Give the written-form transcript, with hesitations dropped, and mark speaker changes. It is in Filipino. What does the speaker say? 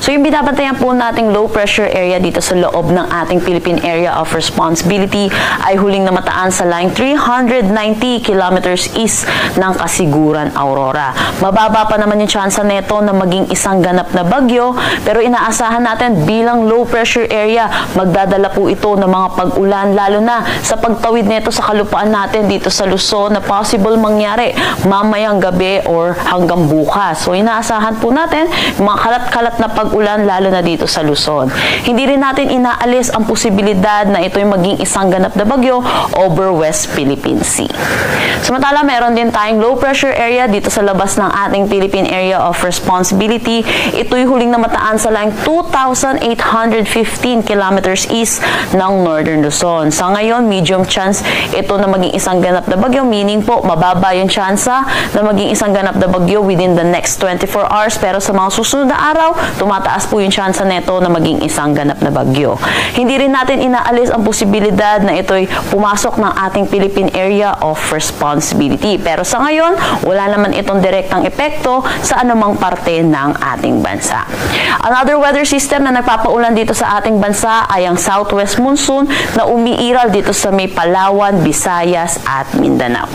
Speaker 1: So yung binabantayan po nating low pressure area dito sa loob ng ating Philippine Area of Responsibility ay huling namataan sa line 390 kilometers east ng Kasiguran, Aurora. Mababa pa naman yung tsansa neto na maging isang ganap na bagyo, pero inaasahan natin bilang low pressure area, magdadala po ito ng mga pag-ulan, lalo na sa pagtawid neto sa kalupaan natin dito sa Luzon na possible mangyari mamayang gabi or hanggang bukas. So inaasahan po natin mga kalat-kalat na pag-ulan lalo na dito sa Luzon. Hindi rin natin inaalis ang posibilidad na ito'y maging isang ganap na bagyo over West Philippine Sea. Samantala, meron din tayong low pressure area dito sa labas ng ating Philippine Area of Responsibility. Ito'y huling namataan sa line 2,815 kilometers east ng Northern Luzon. Sa ngayon, medium chance ito na maging isang ganap na bagyo, meaning po mababa yung tsansa na maging isang ganap na bagyo within the next 24 hours, pero sa mga susunod na araw, tumataas po yung tsansa neto na maging isang ganap na bagyo. Hindi rin natin inaalis ang posibilidad na ito'y pumasok ng ating Philippine Area of Responsibility. Pero sa ngayon, wala naman itong direktang epekto sa anumang parte ng ating bansa. Another weather system na nagpapaulan dito sa ating bansa ay ang southwest monsoon na umiiral dito sa may Palawan, Visayas at Mindanao.